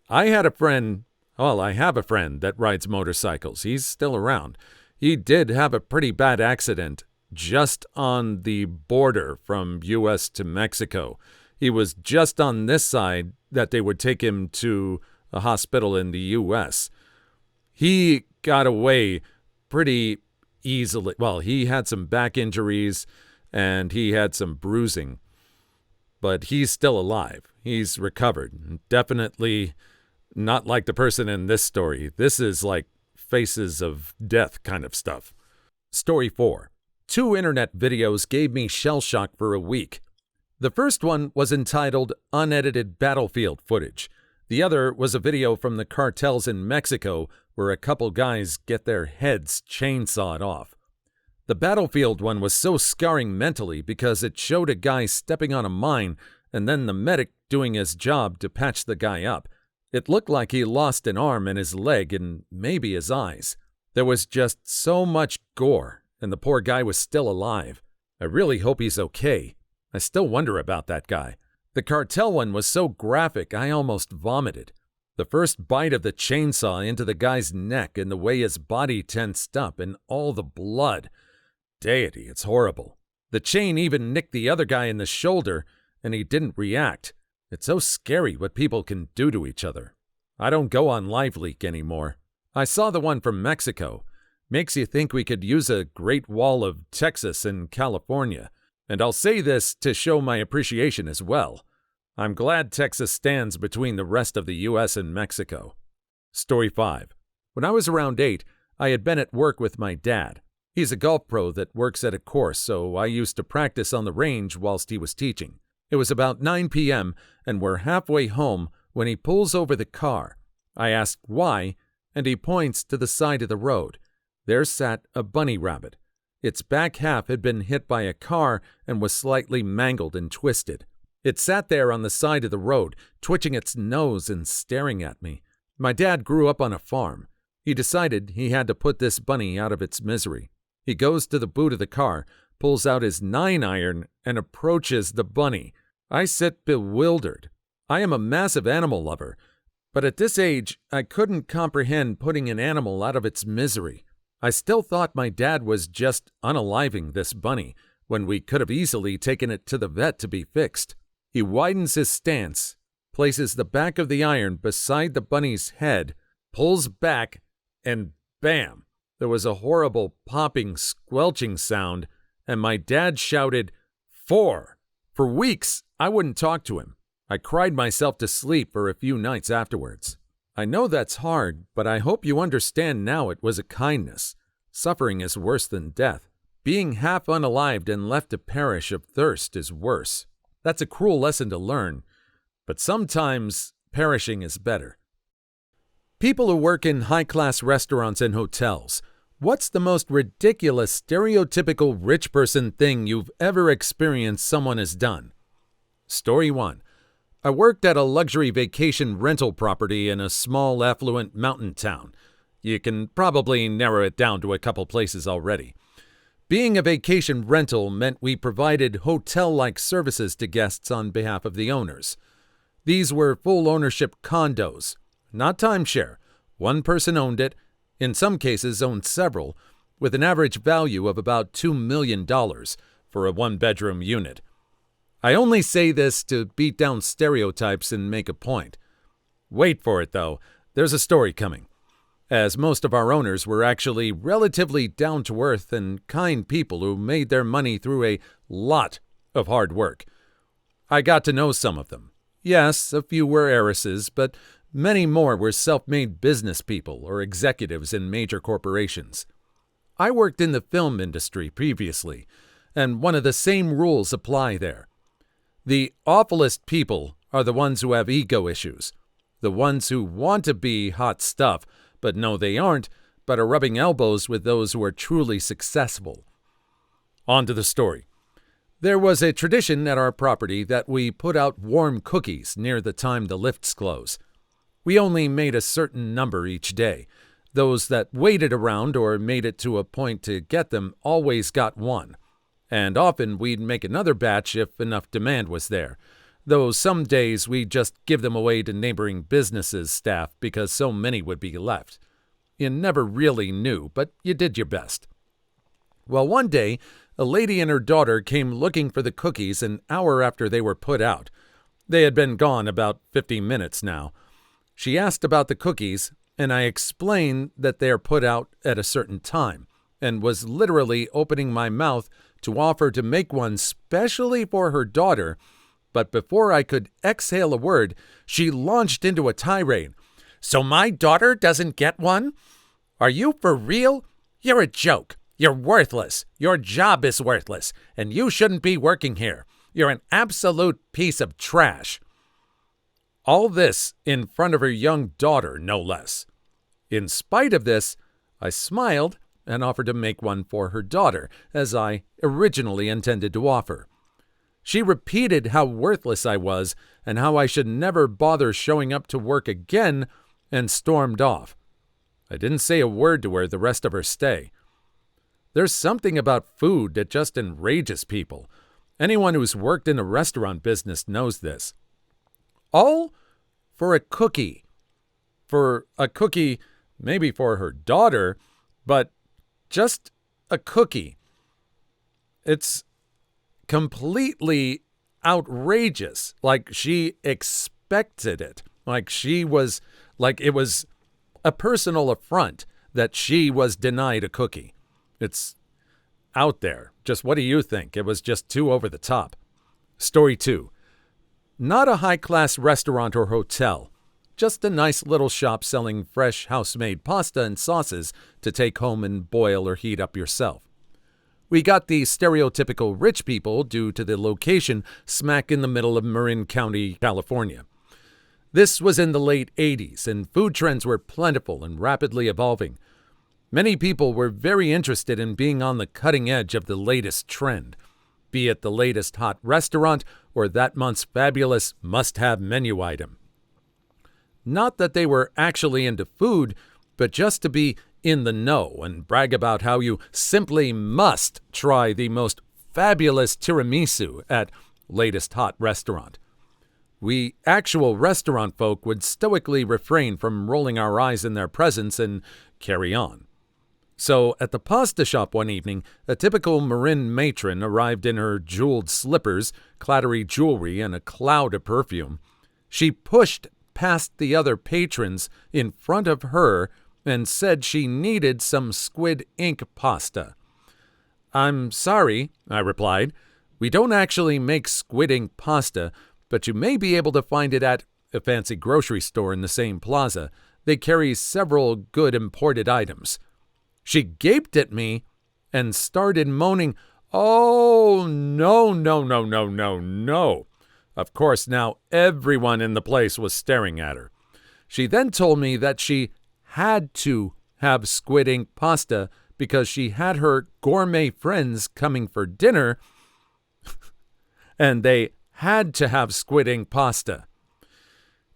I have a friend that rides motorcycles. He's still around. He did have a pretty bad accident just on the border from U.S. to Mexico. He was just on this side that they would take him to a hospital in the U.S. He got away pretty easily. Well, he had some back injuries and he had some bruising, but he's still alive. He's recovered. Definitely not like the person in this story. This is like faces of death kind of stuff. Story 4. 2 internet videos gave me shell shock for a week. The first one was entitled Unedited Battlefield Footage. The other was a video from the cartels in Mexico where a couple guys get their heads chainsawed off. The battlefield one was so scarring mentally because it showed a guy stepping on a mine and then the medic doing his job to patch the guy up. It looked like he lost an arm and his leg and maybe his eyes. There was just so much gore, and the poor guy was still alive. I really hope he's okay. I still wonder about that guy. The cartel one was so graphic I almost vomited. The first bite of the chainsaw into the guy's neck and the way his body tensed up and all the blood. Deity, it's horrible. The chain even nicked the other guy in the shoulder, and he didn't react. It's so scary what people can do to each other. I don't go on LiveLeak anymore. I saw the one from Mexico. Makes you think we could use a Great Wall of Texas and California. And I'll say this to show my appreciation as well. I'm glad Texas stands between the rest of the U.S. and Mexico. Story 5. When I was around 8, I had been at work with my dad. He's a golf pro that works at a course, so I used to practice on the range whilst he was teaching. It was about 9 p.m., and we're halfway home when he pulls over the car. I ask why, and he points to the side of the road. There sat a bunny rabbit. Its back half had been hit by a car and was slightly mangled and twisted. It sat there on the side of the road, twitching its nose and staring at me. My dad grew up on a farm. He decided he had to put this bunny out of its misery. He goes to the boot of the car, pulls out his 9-iron, and approaches the bunny. I sit bewildered. I am a massive animal lover, but at this age, I couldn't comprehend putting an animal out of its misery. I still thought my dad was just unaliving this bunny, when we could have easily taken it to the vet to be fixed. He widens his stance, places the back of the iron beside the bunny's head, pulls back, and bam! There was a horrible popping, squelching sound, and my dad shouted, 4! For weeks, I wouldn't talk to him. I cried myself to sleep for a few nights afterwards. I know that's hard, but I hope you understand now it was a kindness. Suffering is worse than death. Being half unalived and left to perish of thirst is worse. That's a cruel lesson to learn, but sometimes perishing is better. People who work in high-class restaurants and hotels, what's the most ridiculous, stereotypical rich person thing you've ever experienced someone has done? Story 1. I worked at a luxury vacation rental property in a small, affluent mountain town. You can probably narrow it down to a couple places already. Being a vacation rental meant we provided hotel-like services to guests on behalf of the owners. These were full ownership condos, not timeshare. One person owned it, in some cases owned several, with an average value of about $2 million for a one-bedroom unit. I only say this to beat down stereotypes and make a point. Wait for it, though. There's a story coming. As most of our owners were actually relatively down-to-earth and kind people who made their money through a lot of hard work. I got to know some of them. Yes, a few were heiresses, but many more were self-made business people or executives in major corporations. I worked in the film industry previously, and one of the same rules apply there. The awfulest people are the ones who have ego issues, the ones who want to be hot stuff, but know they aren't, but are rubbing elbows with those who are truly successful. On to the story. There was a tradition at our property that we put out warm cookies near the time the lifts close. We only made a certain number each day. Those that waited around or made it to a point to get them always got one. And often we'd make another batch if enough demand was there, though some days we'd just give them away to neighboring businesses' staff because so many would be left. You never really knew, but you did your best. Well, one day, a lady and her daughter came looking for the cookies an hour after they were put out. They had been gone about 50 minutes now. She asked about the cookies, and I explained that they are put out at a certain time, and was literally opening my mouth to offer to make one specially for her daughter, but before I could exhale a word, she launched into a tirade. "So my daughter doesn't get one? Are you for real? You're a joke. You're worthless. Your job is worthless, and you shouldn't be working here. You're an absolute piece of trash." All this in front of her young daughter, no less. In spite of this, I smiled and offered to make one for her daughter, as I originally intended to offer. She repeated how worthless I was and how I should never bother showing up to work again, and stormed off. I didn't say a word to her the rest of her stay. There's something about food that just enrages people. Anyone who's worked in the restaurant business knows this. All for a cookie. for a cookie, maybe for her daughter, but just a cookie. It's completely outrageous. Like she expected it. Like it was a personal affront that she was denied a cookie. It's out there. Just what do you think? It was just too over the top. Story 2. Not a high-class restaurant or hotel. Just a nice little shop selling fresh house-made pasta and sauces to take home and boil or heat up yourself. We got the stereotypical rich people due to the location smack in the middle of Marin County, California. This was in the late 80s, and food trends were plentiful and rapidly evolving. Many people were very interested in being on the cutting edge of the latest trend, be it the latest hot restaurant or that month's fabulous must-have menu item. Not that they were actually into food, but just to be in the know and brag about how you simply must try the most fabulous tiramisu at latest hot restaurant. We actual restaurant folk would stoically refrain from rolling our eyes in their presence and carry on. So at the pasta shop one evening, a typical Marin matron arrived in her jeweled slippers, clattery jewelry, and a cloud of perfume. She pushed past the other patrons in front of her and said she needed some squid ink pasta. "I'm sorry," I replied. "We don't actually make squid ink pasta, but you may be able to find it at a fancy grocery store in the same plaza. They carry several good imported items." She gaped at me and started moaning, "Oh, no, no, no, no, no, no." Of course, now everyone in the place was staring at her. She then told me that she had to have squid ink pasta because she had her gourmet friends coming for dinner, and they had to have squid ink pasta.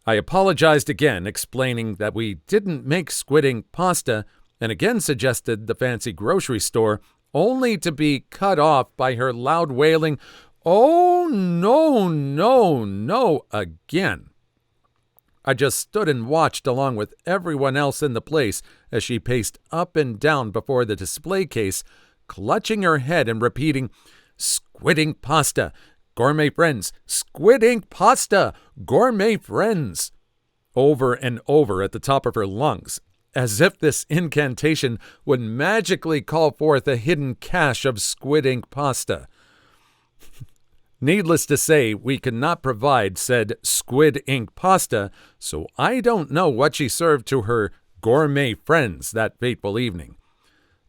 I apologized again, explaining that we didn't make squid ink pasta, and again suggested the fancy grocery store, only to be cut off by her loud wailing, "Oh, no, no, no," again. I just stood and watched along with everyone else in the place as she paced up and down before the display case, clutching her head and repeating, "Squid ink pasta, gourmet friends, squid ink pasta, gourmet friends," over and over at the top of her lungs, as if this incantation would magically call forth a hidden cache of squid ink pasta. Needless to say, we could not provide said squid ink pasta, so I don't know what she served to her gourmet friends that fateful evening.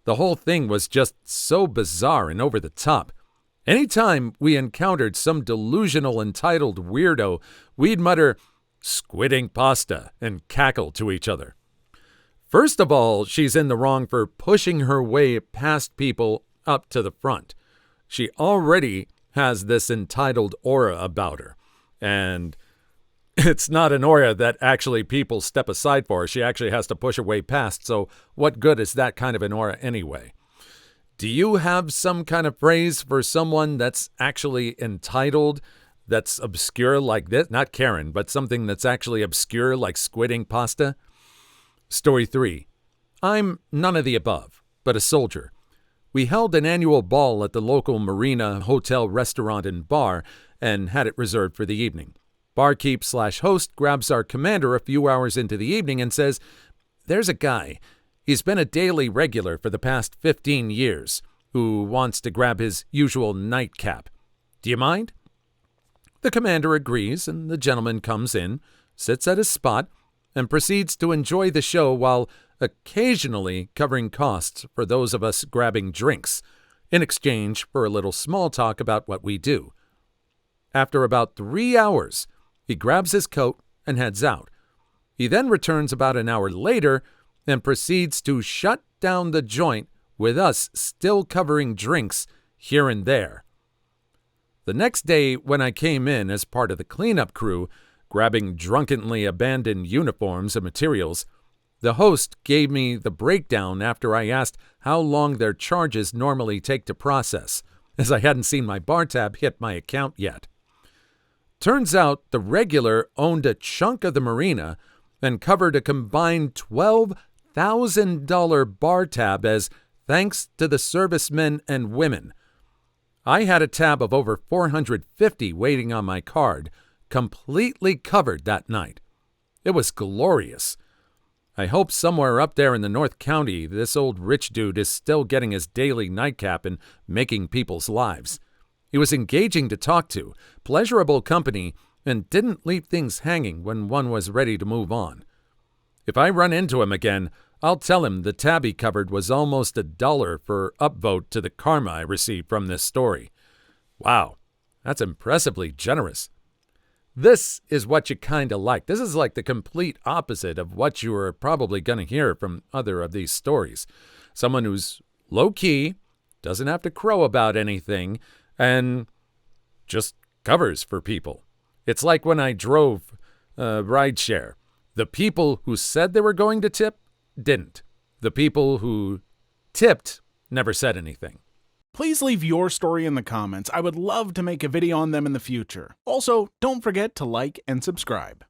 The whole thing was just so bizarre and over the top. Anytime we encountered some delusional entitled weirdo, we'd mutter, "Squid ink pasta," and cackle to each other. First of all, she's in the wrong for pushing her way past people up to the front. She already has this entitled aura about her, and it's not an aura that actually people step aside for. She actually has to push her way past, so what good is that kind of an aura anyway? Do you have some kind of phrase for someone that's actually entitled, that's obscure like this? Not Karen, but something that's actually obscure like squid ink pasta? Story 3. I'm none of the above, but a soldier. We held an annual ball at the local Marina Hotel restaurant and bar and had it reserved for the evening. Barkeep/host grabs our commander a few hours into the evening and says, "There's a guy. He's been a daily regular for the past 15 years who wants to grab his usual nightcap. Do you mind?" The commander agrees, and the gentleman comes in, sits at his spot, and proceeds to enjoy the show while occasionally covering costs for those of us grabbing drinks, in exchange for a little small talk about what we do. After about 3 hours, he grabs his coat and heads out. He then returns about an hour later and proceeds to shut down the joint with us still covering drinks here and there. The next day, when I came in as part of the cleanup crew, grabbing drunkenly abandoned uniforms and materials, the host gave me the breakdown after I asked how long their charges normally take to process, as I hadn't seen my bar tab hit my account yet. Turns out the regular owned a chunk of the marina and covered a combined $12,000 bar tab as thanks to the servicemen and women. I had a tab of over $450 waiting on my card, completely covered that night. It was glorious. I hope somewhere up there in the North County, this old rich dude is still getting his daily nightcap and making people's lives. He was engaging to talk to, pleasurable company, and didn't leave things hanging when one was ready to move on. If I run into him again, I'll tell him the tab he covered was almost $1 for upvote to the karma I received from this story. Wow, that's impressively generous. This is what you kind of like. This is like the complete opposite of what you are probably going to hear from other of these stories. Someone who's low-key, doesn't have to crow about anything, and just covers for people. It's like when I drove rideshare. The people who said they were going to tip didn't. The people who tipped never said anything. Please leave your story in the comments. I would love to make a video on them in the future. Also, don't forget to like and subscribe.